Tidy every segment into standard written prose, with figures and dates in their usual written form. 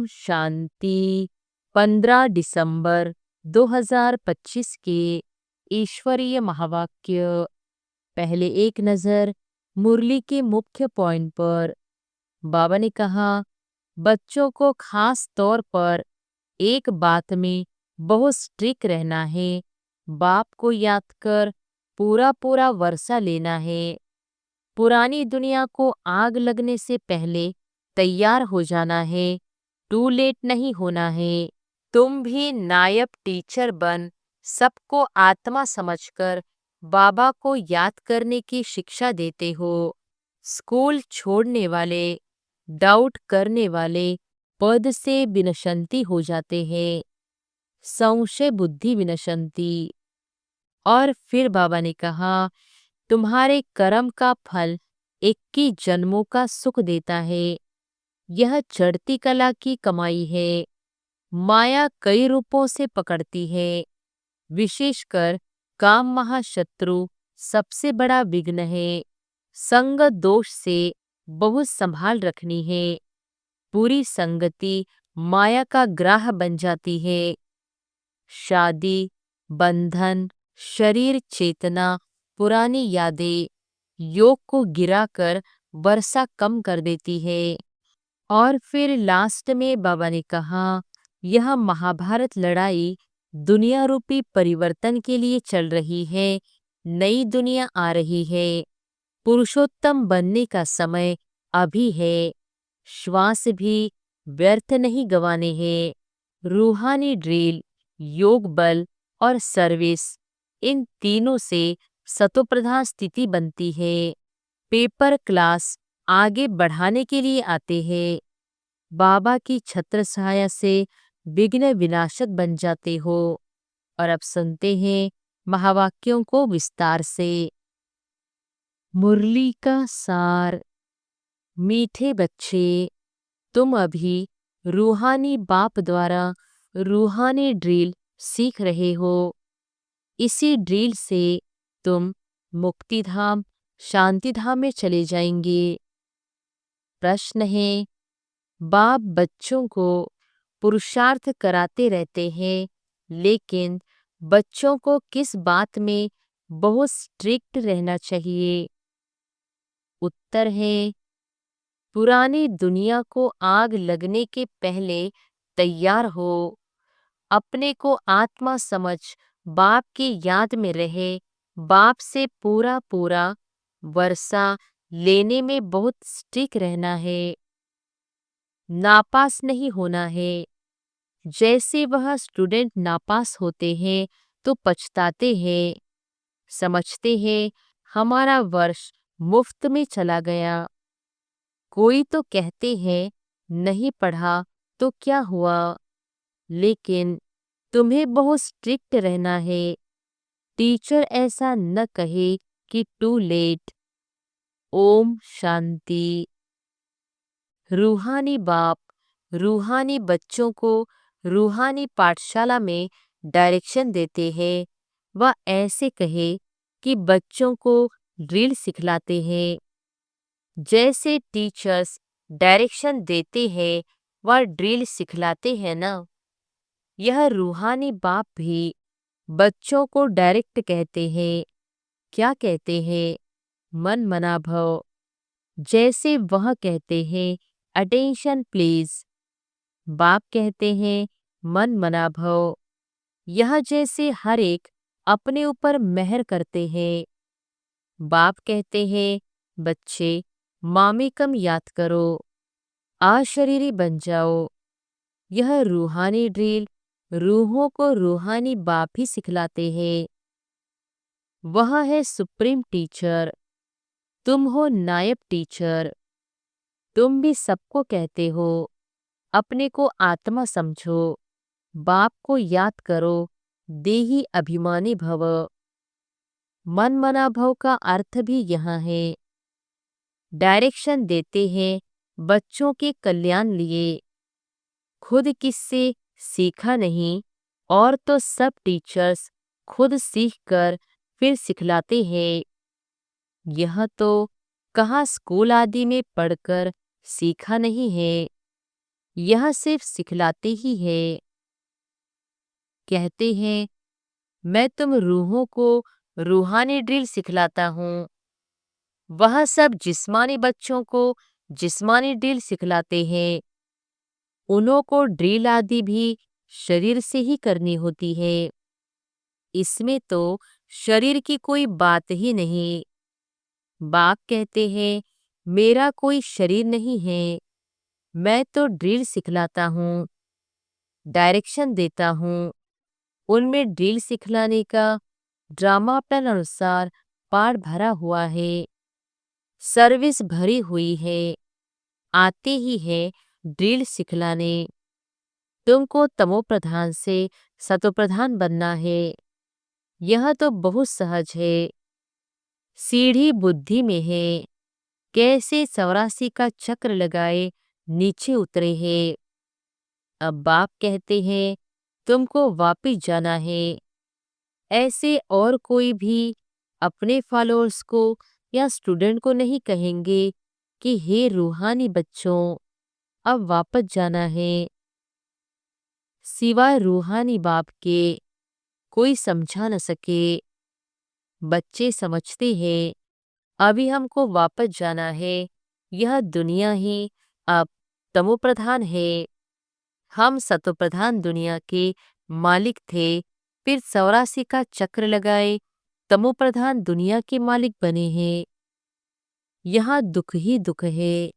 ओम शांति। 15 दिसंबर 2025 के ईश्वरीय महावाक्य। पहले एक नज़र मुरली के मुख्य पॉइंट पर। बाबा ने कहा, बच्चों को खास तौर पर एक बात में बहुत स्ट्रिक्ट रहना है। बाप को याद कर पूरा पूरा वर्षा लेना है। पुरानी दुनिया को आग लगने से पहले तैयार हो जाना है। टू लेट नहीं होना है। तुम भी नायब टीचर बन सबको आत्मा समझकर बाबा को याद करने की शिक्षा देते हो। स्कूल छोड़ने वाले, डाउट करने वाले पद से विनशंति हो जाते हैं। संशय बुद्धि विनशंति। और फिर बाबा ने कहा, तुम्हारे कर्म का फल 21 जन्मों का सुख देता है। यह चढ़ती कला की कमाई है। माया कई रूपों से पकड़ती है। विशेषकर काम महाशत्रु सबसे बड़ा विघ्न है। संग दोष से बहुत संभाल रखनी है। पूरी संगति माया का ग्राह बन जाती है। शादी, बंधन, शरीर, चेतना, पुरानी यादें योग को गिराकर वर्षा कम कर देती है। और फिर लास्ट में बाबा ने कहा, यह महाभारत लड़ाई दुनिया रूपी परिवर्तन के लिए चल रही है। नई दुनिया आ रही है। पुरुषोत्तम बनने का समय अभी है। श्वास भी व्यर्थ नहीं गंवाने हैं। रूहानी ड्रिल, योग बल और सर्विस, इन तीनों से सतोप्रधान स्थिति बनती है। पेपर क्लास आगे बढ़ाने के लिए आते हैं। बाबा की छत्र छाया से विघ्न विनाशक बन जाते हो। और अब सुनते हैं महावाक्यों को विस्तार से। मुरली का सार। मीठे बच्चे, तुम अभी रूहानी बाप द्वारा रूहानी ड्रिल सीख रहे हो। इसी ड्रिल से तुम मुक्तिधाम, शांतिधाम में चले जाएंगे। प्रश्न है, बाप बच्चों को पुरुषार्थ कराते रहते हैं, लेकिन बच्चों को किस बात में बहुत स्ट्रिक्ट रहना चाहिए? उत्तर है, पुरानी दुनिया को आग लगने के पहले तैयार हो। अपने को आत्मा समझ बाप की याद में रहे। बाप से पूरा पूरा वर्षा लेने में बहुत स्टिक रहना है। नापास नहीं होना है। जैसे वह स्टूडेंट नापास होते हैं तो पछताते हैं, समझते हैं हमारा वर्ष मुफ्त में चला गया। कोई तो कहते हैं नहीं पढ़ा तो क्या हुआ, लेकिन तुम्हें बहुत स्ट्रिक्ट रहना है। टीचर ऐसा न कहे कि टू लेट। ओम शांति। रूहानी बाप रूहानी बच्चों को रूहानी पाठशाला में डायरेक्शन देते हैं। वह ऐसे कहे कि बच्चों को ड्रिल सिखलाते हैं। जैसे टीचर्स डायरेक्शन देते हैं वह ड्रिल सिखलाते हैं ना। यह रूहानी बाप भी बच्चों को डायरेक्ट कहते हैं। क्या कहते हैं? मन मना भव। जैसे वह कहते हैं अटेंशन प्लीज। बाप कहते हैं मन मना भव। यह जैसे हर एक अपने ऊपर मेहर करते हैं। बाप कहते हैं बच्चे मामेकम याद करो, अशरीरी बन जाओ। यह रूहानी ड्रिल रूहों को रूहानी बाप ही सिखलाते हैं। वह है सुप्रीम टीचर, तुम हो नायब टीचर। तुम भी सबको कहते हो अपने को आत्मा समझो, बाप को याद करो, देही अभिमानी भव। मन मना भव का अर्थ भी यहाँ है। डायरेक्शन देते हैं बच्चों के कल्याण लिए। खुद किससे सीखा नहीं, और तो सब टीचर्स खुद सीखकर फिर सिखलाते हैं। यह तो कहाँ स्कूल आदि में पढ़कर सीखा नहीं है। यह सिर्फ सिखलाते ही है। कहते हैं, मैं तुम रूहों को रूहानी ड्रिल सिखलाता हूँ। वह सब जिस्मानी बच्चों को जिस्मानी ड्रिल सिखलाते हैं। उन्हों को ड्रिल आदि भी शरीर से ही करनी होती है। इसमें तो शरीर की कोई बात ही नहीं। बाप कहते हैं, मेरा कोई शरीर नहीं है, मैं तो ड्रिल सिखलाता हूँ, डायरेक्शन देता हूँ। उनमें ड्रिल सिखलाने का ड्रामा प्लान अनुसार पाठ भरा हुआ है, सर्विस भरी हुई है, आते ही है ड्रिल सिखलाने। तुमको तमो प्रधान से सतो प्रधान बनना है। यह तो बहुत सहज है। सीढ़ी बुद्धि में है। कैसे 84 का चक्र लगाए नीचे उतरे हैं। अब बाप कहते हैं, तुमको वापिस जाना है। ऐसे और कोई भी अपने फॉलोअर्स को या स्टूडेंट को नहीं कहेंगे कि हे रूहानी बच्चों, अब वापस जाना है। सिवाय रूहानी बाप के कोई समझा न सके। बच्चे समझते हैं, अभी हमको वापस जाना है। यह दुनिया ही अब तमोप्रधान है। हम सतोप्रधान दुनिया के मालिक थे, फिर 84 का चक्र लगाए तमोप्रधान दुनिया के मालिक बने हैं। यहाँ दुख ही दुख है।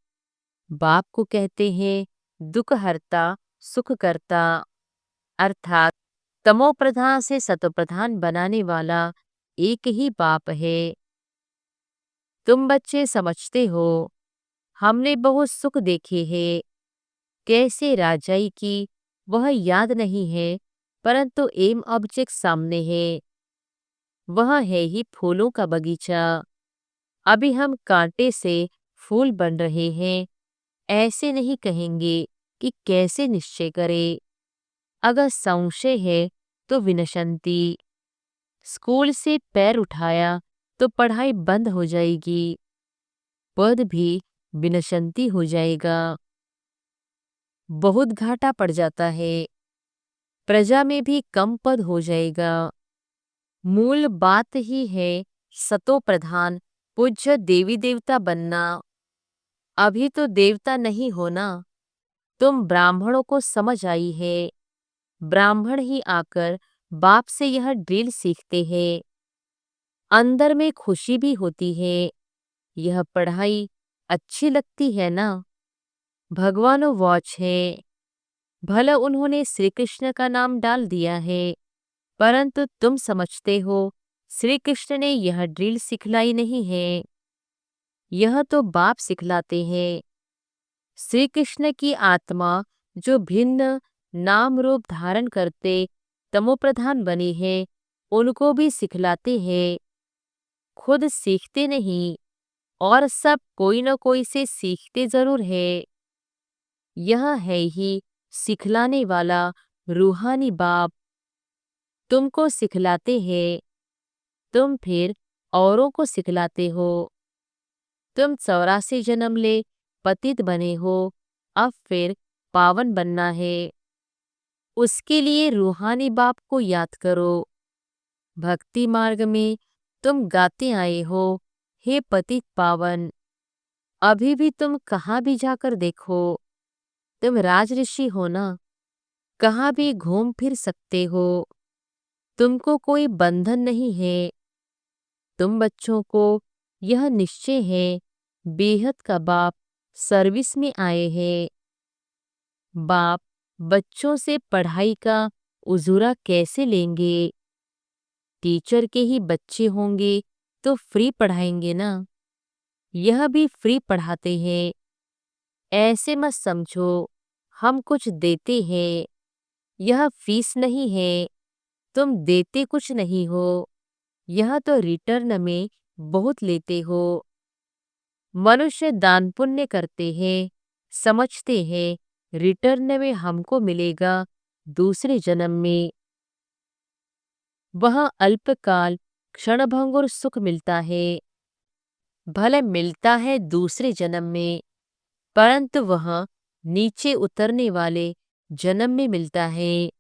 बाप को कहते हैं, दुख हरता सुख करता, अर्थात तमोप्रधान से सतोप्रधान बनाने वाला एक ही बाप है। तुम बच्चे समझते हो, हमने बहुत सुख देखे हैं। कैसे राजाई की वह याद नहीं है, परंतु एम ऑब्जेक्ट सामने है। वह है ही फूलों का बगीचा। अभी हम कांटे से फूल बन रहे हैं। ऐसे नहीं कहेंगे कि कैसे निश्चय करें। अगर संशय है तो विनशंति। स्कूल से पैर उठाया तो पढ़ाई बंद हो जाएगी, पद भी विनशंति हो जाएगा। बहुत घाटा पड़ जाता है, प्रजा में भी कम पद हो जाएगा। मूल बात ही है सतो प्रधान पूज्य देवी देवता बनना। अभी तो देवता नहीं होना। तुम ब्राह्मणों को समझ आई है। ब्राह्मण ही आकर बाप से यह ड्रिल सीखते हैं। अंदर में खुशी भी होती है। यह पढ़ाई अच्छी लगती है ना। भगवानो वॉच है। भला उन्होंने श्री कृष्ण का नाम डाल दिया है, परंतु तुम समझते हो श्री कृष्ण ने यह ड्रिल सिखलाई नहीं है। यह तो बाप सिखलाते हैं। श्री कृष्ण की आत्मा जो भिन्न नाम रूप धारण करते तमोप्रधान बने हैं, उनको भी सिखलाते हैं। खुद सीखते नहीं और सब कोई न कोई से सीखते जरूर है। यह है ही सिखलाने वाला रूहानी बाप। तुमको सिखलाते हैं, तुम फिर औरों को सिखलाते हो। तुम 84 जन्म ले पतित बने हो, अब फिर पावन बनना है। उसके लिए रूहानी बाप को याद करो। भक्ति मार्ग में तुम गाते आए हो, हे पतित पावन। अभी भी तुम कहाँ भी जाकर देखो, तुम राजऋषि हो ना, कहाँ भी घूम फिर सकते हो। तुमको कोई बंधन नहीं है। तुम बच्चों को यह निश्चय है, बेहद का बाप सर्विस में आए हैं। बाप बच्चों से पढ़ाई का उजूरा कैसे लेंगे। टीचर के ही बच्चे होंगे तो फ्री पढ़ाएंगे ना। यह भी फ्री पढ़ाते हैं। ऐसे मत समझो हम कुछ देते हैं। यह फीस नहीं है। तुम देते कुछ नहीं हो। यह तो रिटर्न में बहुत लेते हो। मनुष्य दान पुण्य करते हैं, समझते हैं रिटर्न में हमको मिलेगा दूसरे जन्म में। वह अल्पकाल क्षणभंगुर सुख मिलता है। भले मिलता है दूसरे जन्म में, परंतु वह नीचे उतरने वाले जन्म में मिलता है।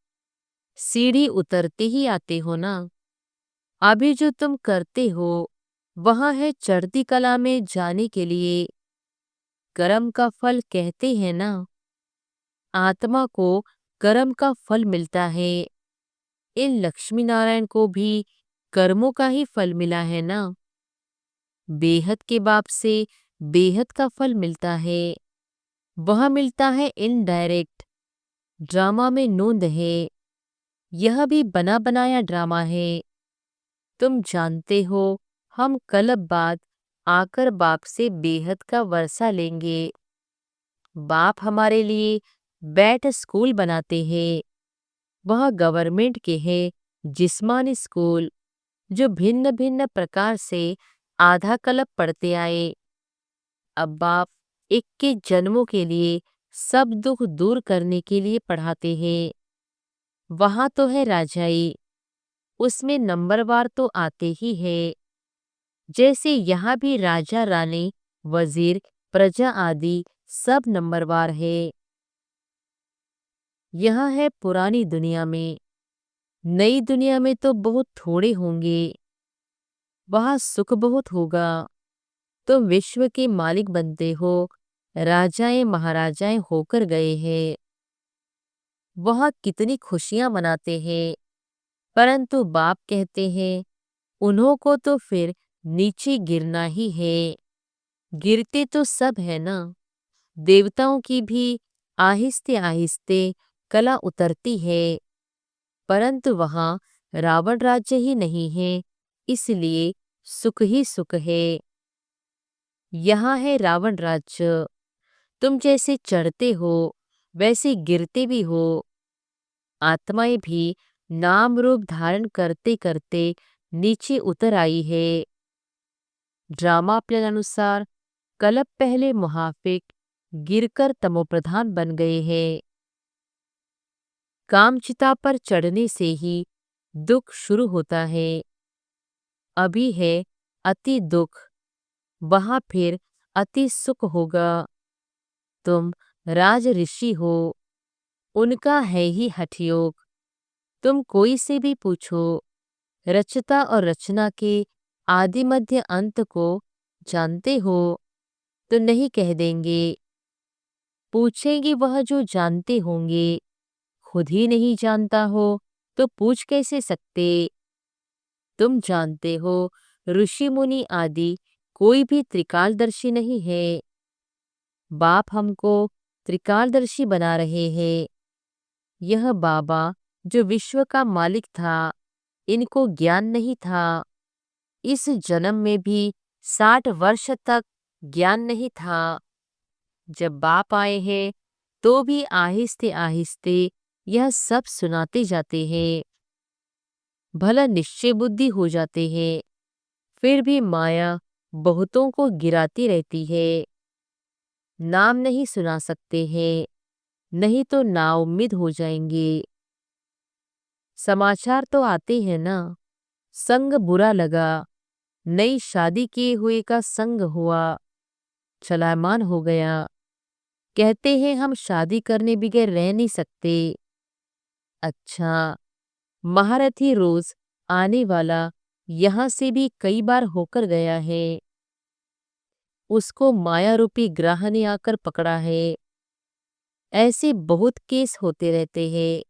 सीढ़ी उतरते ही आते हो ना। अभी जो तुम करते हो वह है चढ़ती कला में जाने के लिए। कर्म का फल कहते हैं ना, आत्मा को कर्म का फल मिलता है। इन लक्ष्मी नारायण को भी कर्मों का ही फल मिला है ना। बेहद के बाप से बेहद का फल मिलता है। वह मिलता है इनडायरेक्ट। ड्रामा में नोंद है, यह भी बना बनाया ड्रामा है। तुम जानते हो हम कल बाद आकर बाप से बेहद का वर्षा लेंगे। बाप हमारे लिए बैठ स्कूल बनाते हैं। वह गवर्नमेंट के हैं जिस्मानी स्कूल, जो भिन्न भिन्न प्रकार से आधा कल्प पढ़ते आए। अब बाप 21 जन्मों के लिए सब दुख दूर करने के लिए पढ़ाते हैं। वहां तो है राजाई, उसमें नंबरवार तो आते ही है। जैसे यहाँ भी राजा रानी वजीर प्रजा आदि सब नंबरवार है। यह है पुरानी दुनिया में। नई दुनिया में तो बहुत थोड़े होंगे। वहाँ सुख बहुत होगा। तुम विश्व के मालिक बनते हो, राजाएं महाराजाएं होकर गए हैं। वहाँ कितनी खुशियां मनाते हैं। परंतु बाप कहते हैं उन्हों को तो फिर नीचे गिरना ही है। गिरते तो सब है ना। देवताओं की भी आहिस्ते आहिस्ते कला उतरती है। परंतु वहाँ रावण राज्य ही नहीं है, इसलिए सुख ही सुख है। यहाँ है रावण राज्य। तुम जैसे चढ़ते हो वैसे गिरते भी हो। आत्माएं भी नाम रूप धारण करते करते नीचे उतर आई है। ड्रामा प्लान अनुसार कल्प पहले मुहाफिक गिरकर तमोप्रधान बन गए हैं। कामचिता पर चढ़ने से ही दुख शुरू होता है। अभी है अति दुख, वहां फिर अति सुख होगा। तुम राज ऋषि हो, उनका है ही हठयोग। तुम कोई से भी पूछो, रचता और रचना के आदि मध्य अंत को जानते हो, तो नहीं कह देंगे। पूछेंगे वह जो जानते होंगे। खुद ही नहीं जानता हो तो पूछ कैसे सकते। तुम जानते हो ऋषि मुनि आदि कोई भी त्रिकालदर्शी नहीं है। बाप हमको त्रिकालदर्शी बना रहे हैं। यह बाबा जो विश्व का मालिक था, इनको ज्ञान नहीं था। इस जन्म में भी 60 वर्ष तक ज्ञान नहीं था। जब बाप आए हैं तो भी आहिस्ते आहिस्ते यह सब सुनाते जाते हैं। भला निश्चय बुद्धि हो जाते हैं, फिर भी माया बहुतों को गिराती रहती है। नाम नहीं सुना सकते हैं, नहीं तो नाउम्मीद हो जाएंगे। समाचार तो आते हैं ना, संग बुरा लगा, नई शादी किए हुए का संग हुआ, चलायमान हो गया। कहते हैं हम शादी करने बगैर रह नहीं सकते। अच्छा, महारथी रोज आने वाला यहाँ से भी कई बार होकर गया है। उसको माया रूपी ग्रह ने आकर पकड़ा है। ऐसे बहुत केस होते रहते हैं।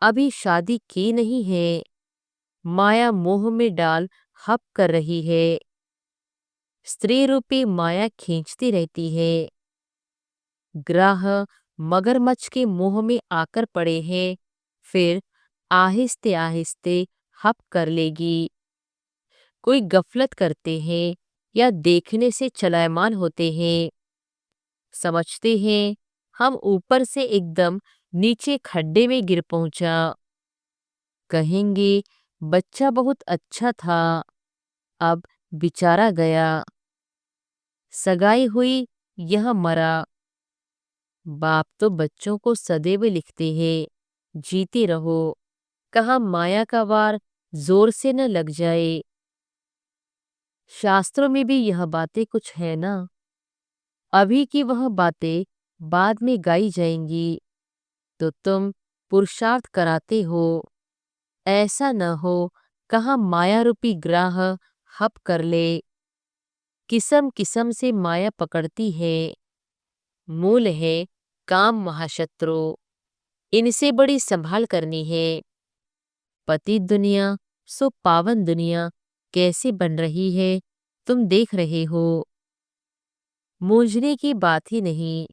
अभी शादी की नहीं है, माया मोह में डाल हप कर रही है। स्त्री रूपी माया खींचती रहती है। ग्रह मगरमच्छ के मुंह में आकर पड़े हैं, फिर आहिस्ते आहिस्ते हप कर लेगी। कोई गफलत करते हैं या देखने से चलायमान होते हैं, समझते हैं हम ऊपर से एकदम नीचे खड्डे में गिर पहुंचा। कहेंगे बच्चा बहुत अच्छा था, अब बेचारा गया। सगाई हुई, यह मरा। बाप तो बच्चों को सदैव लिखते हैं, जीते रहो, कहाँ माया का वार जोर से न लग जाए। शास्त्रों में भी यह बातें कुछ है ना। अभी की वह बातें बाद में गाई जाएंगी, तो तुम पुरुषार्थ कराते हो। ऐसा न हो कहाँ माया रूपी ग्राह हप कर ले। किस्म किस्म से माया पकड़ती है। मूल है काम महाशत्रु। इनसे बड़ी संभाल करनी है। पतित दुनिया सो पावन दुनिया कैसे बन रही है, तुम देख रहे हो। मूंझने की बात ही नहीं।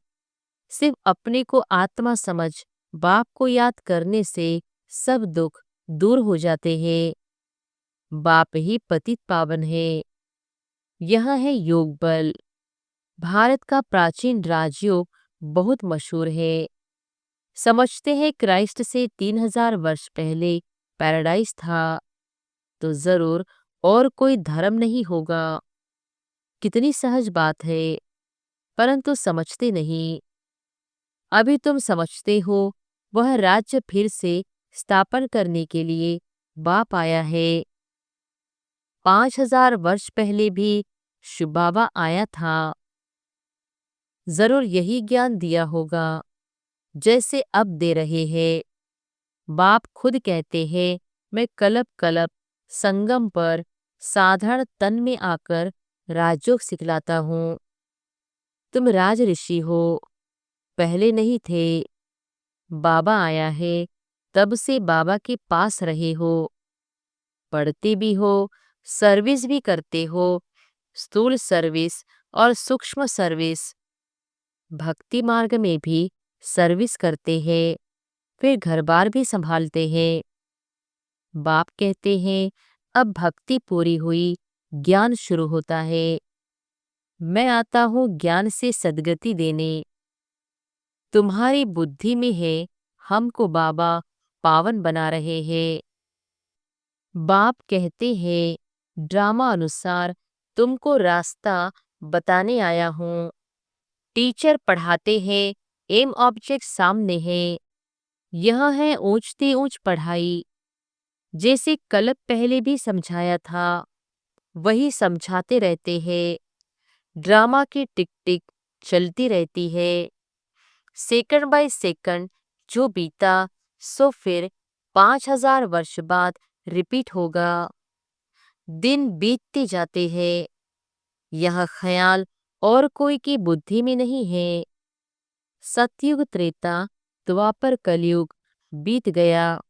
सिर्फ अपने को आत्मा समझ बाप को याद करने से सब दुख दूर हो जाते हैं। बाप ही पतित पावन है। यह है योग बल। भारत का प्राचीन राजयोग बहुत मशहूर है। समझते हैं क्राइस्ट से 3000 वर्ष पहले पैराडाइज था, तो जरूर और कोई धर्म नहीं होगा। कितनी सहज बात है, परंतु समझते नहीं। अभी तुम समझते हो वह राज्य फिर से स्थापन करने के लिए बाप आया है। 5000 वर्ष पहले भी शिव बाबा आया था। जरूर यही ज्ञान दिया होगा जैसे अब दे रहे हैं। बाप खुद कहते हैं, मैं कलप कलप संगम पर साधारण तन में आकर राजयोग सिखलाता हूँ। तुम राज ऋषि हो, पहले नहीं थे। बाबा आया है, तब से बाबा के पास रहे हो। पढ़ते भी हो, सर्विस भी करते हो। स्थूल सर्विस और सूक्ष्म सर्विस। भक्ति मार्ग में भी सर्विस करते हैं, फिर घर बार भी संभालते हैं। बाप कहते हैं, अब भक्ति पूरी हुई, ज्ञान शुरू होता है। मैं आता हूँ ज्ञान से सद्गति देने। तुम्हारी बुद्धि में है, हमको बाबा पावन बना रहे हैं। बाप कहते हैं, ड्रामा अनुसार तुमको रास्ता बताने आया हूँ। टीचर पढ़ाते हैं, एम ऑब्जेक्ट सामने है। यह है ऊंचती ऊंच पढ़ाई। जैसे कल पहले भी समझाया था, वही समझाते रहते हैं। ड्रामा की टिक टिक चलती रहती है। सेकंड बाय सेकंड जो बीता सो फिर 5000 वर्ष बाद रिपीट होगा। दिन बीतते जाते हैं। यह ख्याल और कोई की बुद्धि में नहीं है। सतयुग त्रेता द्वापर कलयुग बीत गया,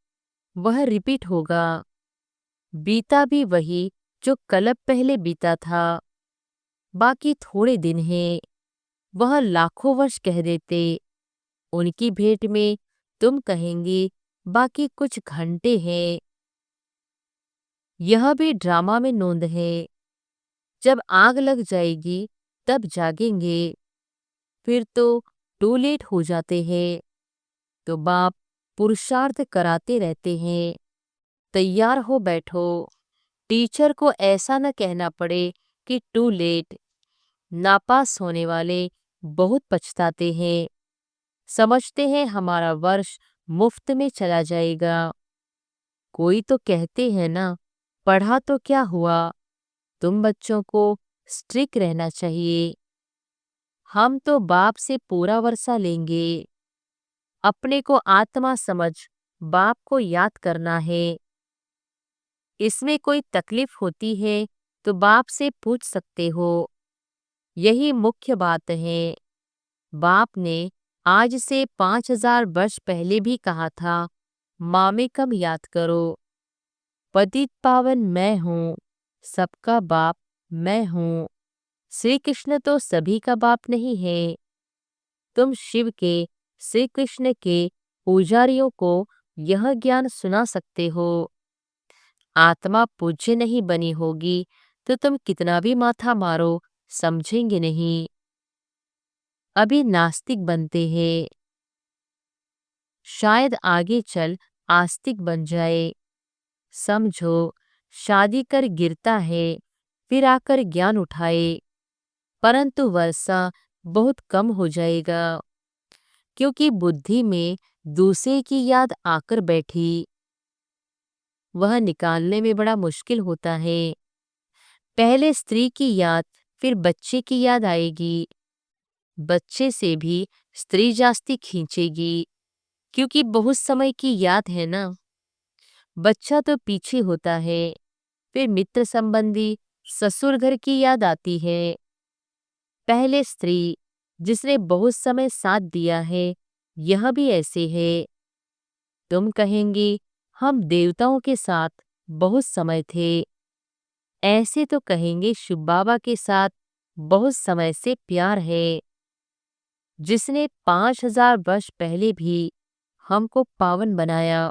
वह रिपीट होगा। बीता भी वही जो कल पहले बीता था। बाकी थोड़े दिन हैं। वह लाखों वर्ष कह देते। उनकी भेंट में तुम कहेंगे बाकी कुछ घंटे हैं। यह भी ड्रामा में नोंद है। जब आग लग जाएगी तब जागेंगे। फिर तो टू लेट हो जाते हैं। तो बाप पुरुषार्थ कराते रहते हैं। तैयार हो बैठो। टीचर को ऐसा न कहना पड़े कि टू लेट। नापास होने वाले बहुत पछताते हैं। समझते हैं हमारा वर्ष मुफ्त में चला जाएगा। कोई तो कहते हैं ना, पढ़ा तो क्या हुआ। तुम बच्चों को स्ट्रिक्ट रहना चाहिए। हम तो बाप से पूरा वर्षा लेंगे। अपने को आत्मा समझ बाप को याद करना है। इसमें कोई तकलीफ होती है तो बाप से पूछ सकते हो। यही मुख्य बात है। बाप ने आज से 5000 वर्ष पहले भी कहा था, मामेकम याद करो। पतित पावन मैं हूँ, सबका बाप मैं हूँ। श्री कृष्ण तो सभी का बाप नहीं है। तुम शिव के, श्री कृष्ण के पुजारियों को यह ज्ञान सुना सकते हो। आत्मा पूज्य नहीं बनी होगी तो तुम कितना भी माथा मारो, समझेंगे नहीं। अभी नास्तिक बनते हैं, शायद आगे चल आस्तिक बन जाए। समझो, शादी कर गिरता है, फिर आकर ज्ञान उठाए। परंतु वर्षा बहुत कम हो जाएगा, क्योंकि बुद्धि में दूसरे की याद आकर बैठी। वह निकालने में बड़ा मुश्किल होता है। पहले स्त्री की याद, फिर बच्चे की याद आएगी। बच्चे से भी स्त्री जास्ती खींचेगी, क्योंकि बहुत समय की याद है ना। बच्चा तो पीछे होता है, फिर मित्र संबंधी, ससुर घर की याद आती है। पहले स्त्री जिसने बहुत समय साथ दिया है, यह भी ऐसे है। तुम कहेंगी हम देवताओं के साथ बहुत समय थे। ऐसे तो कहेंगे शिव बाबा के साथ बहुत समय से प्यार है, जिसने 5000 वर्ष पहले भी हमको पावन बनाया।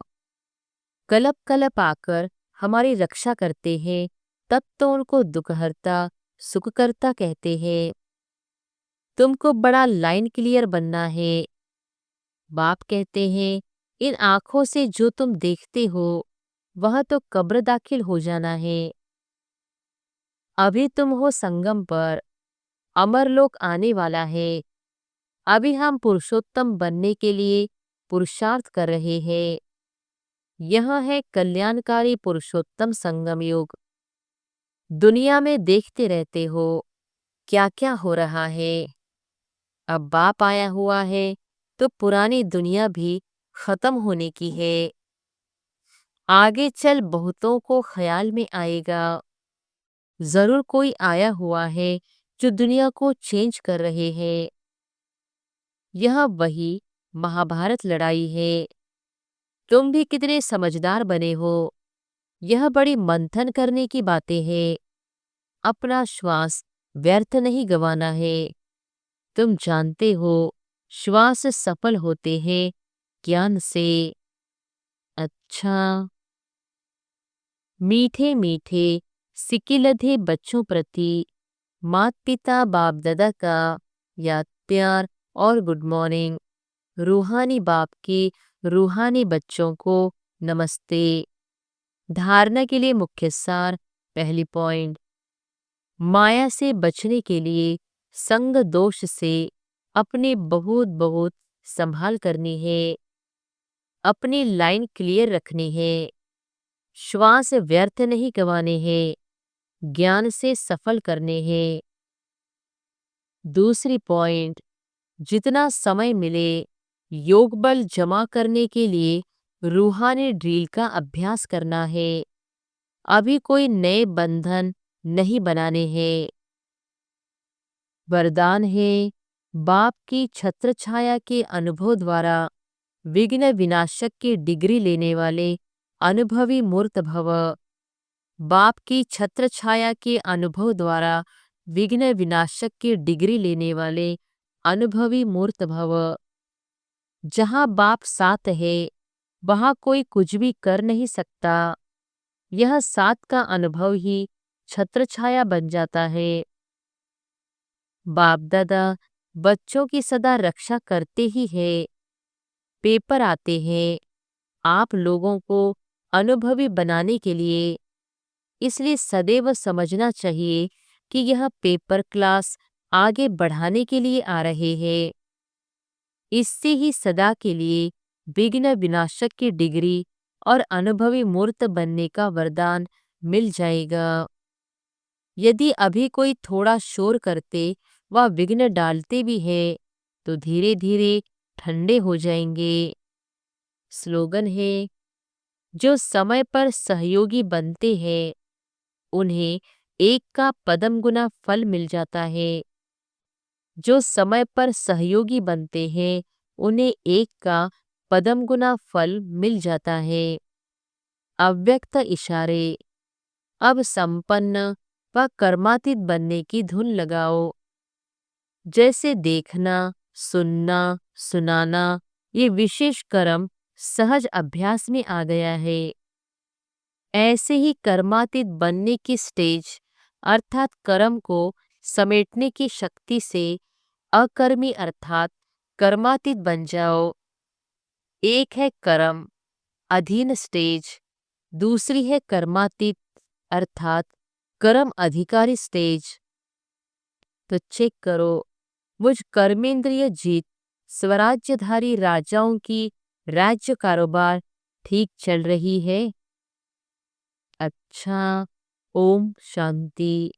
कलप कलप आकर हमारी रक्षा करते हैं, तब तो उनको दुखहर्ता सुखकर्ता कहते हैं। तुमको बड़ा लाइन क्लियर बनना है। बाप कहते हैं इन आंखों से जो तुम देखते हो वह तो कब्र दाखिल हो जाना है। अभी तुम हो संगम पर, अमरलोक आने वाला है। अभी हम पुरुषोत्तम बनने के लिए पुरुषार्थ कर रहे हैं। यह है कल्याणकारी पुरुषोत्तम संगम युग। दुनिया में देखते रहते हो क्या क्या हो रहा है। अब बाप आया हुआ है तो पुरानी दुनिया भी खत्म होने की है। आगे चल बहुतों को ख्याल में आएगा, जरूर कोई आया हुआ है जो दुनिया को चेंज कर रहे हैं। यह वही महाभारत लड़ाई है। तुम भी कितने समझदार बने हो। यह बड़ी मंथन करने की बातें हैं। अपना श्वास व्यर्थ नहीं गंवाना है। तुम जानते हो श्वास सफल होते हैं ज्ञान से। अच्छा, मीठे मीठे सिकिलधे बच्चों प्रति माता पिता बाप दादा का याद प्यार और गुड मॉर्निंग। रूहानी बाप के रूहानी बच्चों को नमस्ते। धारणा के लिए मुख्य सार। पहली पॉइंट, माया से बचने के लिए संग दोष से अपने बहुत बहुत संभाल करनी है। अपनी लाइन क्लियर रखनी है। श्वास व्यर्थ नहीं गंवाने हैं, ज्ञान से सफल करने हैं। दूसरी पॉइंट, जितना समय मिले योग बल जमा करने के लिए रूहानी ड्रिल का अभ्यास करना है। अभी कोई नए बंधन नहीं बनाने हैं। वरदान है बाप की छत्र छाया के अनुभव द्वारा विघ्न विनाशक की डिग्री लेने वाले अनुभवी मूर्त भव। बाप की छत्र छाया के अनुभव द्वारा विघ्न विनाशक की डिग्री लेने वाले अनुभवी मूर्त भव। जहाँ बाप साथ है वहाँ कोई कुछ भी कर नहीं सकता। यह साथ का अनुभव ही छत्र छाया बन जाता है। बाप दादा बच्चों की सदा रक्षा करते ही है। पेपर आते हैं आप लोगों को अनुभवी बनाने के लिए। इसलिए सदैव समझना चाहिए कि यह पेपर क्लास आगे बढ़ाने के लिए आ रहे हैं। इससे ही सदा के लिए विघ्न विनाशक की डिग्री और अनुभवी मूर्त बनने का वरदान मिल जाएगा। यदि अभी कोई थोड़ा शोर करते व विघ्न डालते भी है तो धीरे धीरे ठंडे हो जाएंगे। स्लोगन है, जो समय पर सहयोगी बनते हैं उन्हें एक का पदम गुना फल मिल जाता है। जो समय पर सहयोगी बनते हैं उन्हें एक का पदम गुना फल मिल जाता है। अव्यक्त इशारे। अब संपन्न व कर्मातीत बनने की धुन लगाओ। जैसे देखना, सुनना, सुनाना ये विशेष कर्म सहज अभ्यास में आ गया है। ऐसे ही कर्मातीत बनने की स्टेज अर्थात कर्म को समेटने की शक्ति से अकर्मी अर्थात कर्मातीत बन जाओ। एक है कर्म अधीन स्टेज, दूसरी है कर्मातीत अर्थात कर्म अधिकारी स्टेज। तो चेक करो मुझ कर्मेंद्रिय जीत स्वराज्यधारी राजाओं की राज्य कारोबार ठीक चल रही है। अच्छा, ओम शांति।